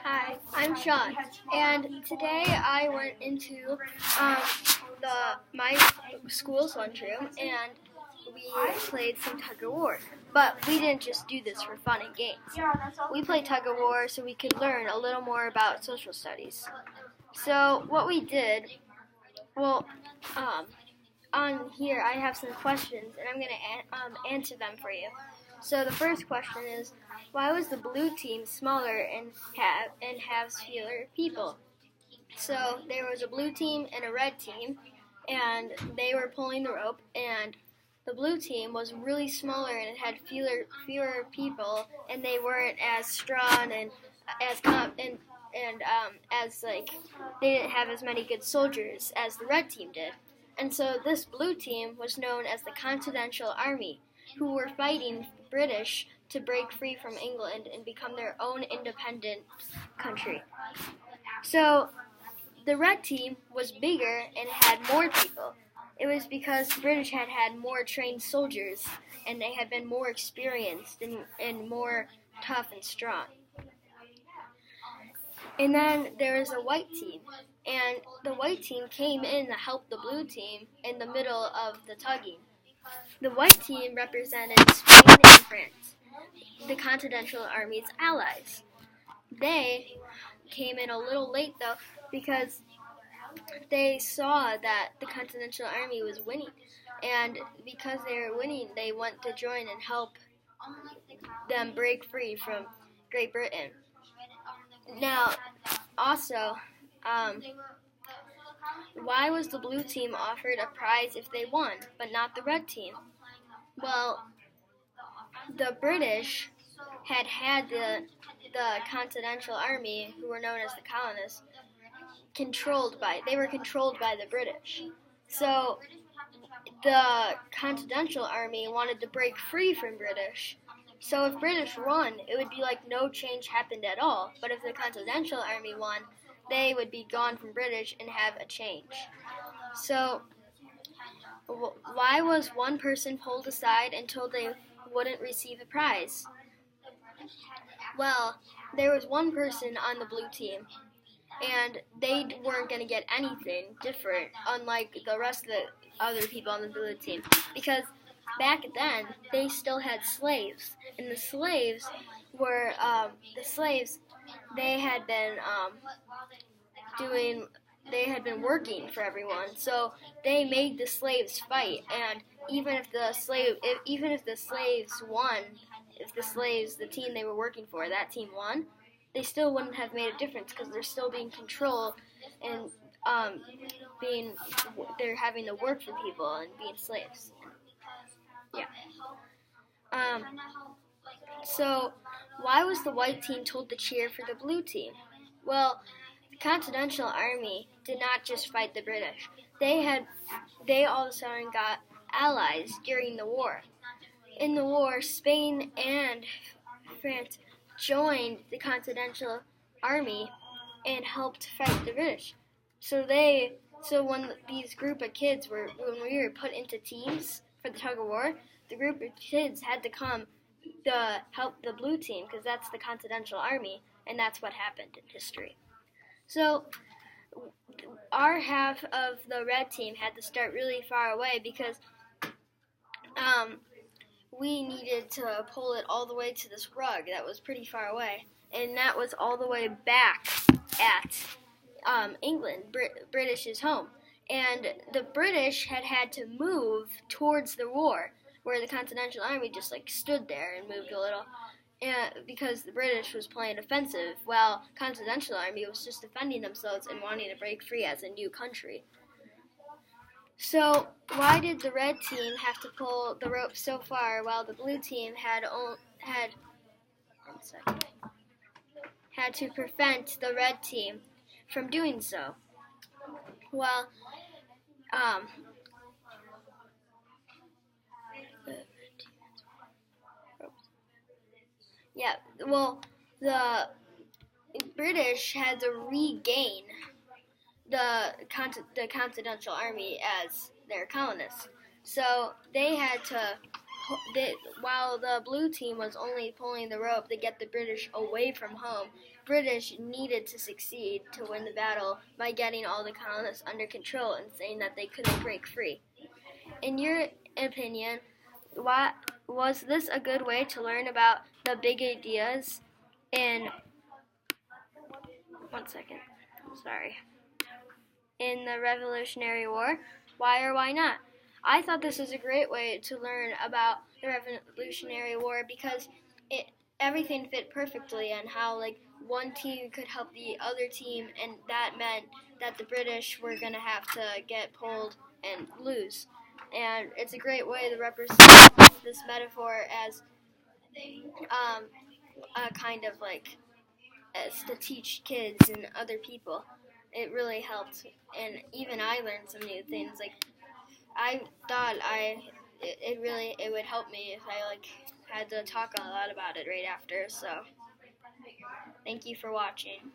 Hi, I'm Sean, and today I went into my school's lunchroom and we played some tug of war. But we didn't just do this for fun and games. We played tug of war so we could learn a little more about social studies. So what we did, on here I have some questions and I'm going to answer them for you. So the first question is, why was the blue team smaller and has fewer people? So there was a blue team and a red team, and they were pulling the rope, and the blue team was really smaller and it had fewer people, and they weren't as strong and as they didn't have as many good soldiers as the red team did. And so this blue team was known as the Continental Army, who were fighting the British to break free from England and become their own independent country. So the red team was bigger and had more people. It was because the British had had more trained soldiers and they had been more experienced and more tough and strong. And then there was a white team, and the white team came in to help the blue team in the middle of the tugging. The white team represented Spain and France, the Continental Army's allies. They came in a little late though because they saw that the Continental Army was winning, and because they were winning, they went to join and help them break free from Great Britain. Now, also, why was the blue team offered a prize if they won, but not the red team? Well, the British had the Continental Army, who were known as the colonists, controlled by the British. So the Continental Army wanted to break free from British. So if British won, it would be like no change happened at all. But if the Continental Army won, they would be gone from British and have a change. So why was one person pulled aside and told they wouldn't receive a prize? Well, there was one person on the blue team, and they weren't going to get anything different, unlike the rest of the other people on the blue team, because back then they still had slaves, and the slaves were they had been working for everyone, so they made the slaves fight, and even if the slaves won, the team they were working for, that team won, they still wouldn't have made a difference because they're still being controlled and they're having to work for people and being slaves. Yeah. So why was the white team told to cheer for the blue team? Well, the Continental Army did not just fight the British. They all of a sudden got allies during the war. In the war, Spain and France joined the Continental Army and helped fight the British. So when these group of kids when we were put into teams for the tug of war, the group of kids had to come to help the blue team because that's the Continental Army, and that's what happened in history. So our half of the red team had to start really far away because we needed to pull it all the way to this rug that was pretty far away, and that was all the way back at England, British's home. And the British had to move towards the war, where the Continental Army just stood there and moved a little, because the British was playing offensive, while Continental Army was just defending themselves and wanting to break free as a new country. So why did the red team have to pull the rope so far while the blue team had to prevent the red team from doing so? Well, the British had to regain the Continental Army as their colonists. So they had to while the blue team was only pulling the rope to get the British away from home, British needed to succeed to win the battle by getting all the colonists under control and saying that they couldn't break free. In your opinion, was this a good way to learn about the big ideas in in the Revolutionary War? Why or why not? I thought this was a great way to learn about the Revolutionary War because everything fit perfectly and how one team could help the other team, and that meant that the British were going to have to get pulled and lose. And it's a great way to represent this metaphor as a kind of as to teach kids and other people. It really helped, and even I learned some new things. I thought it would help me if I had to talk a lot about it right after. So thank you for watching.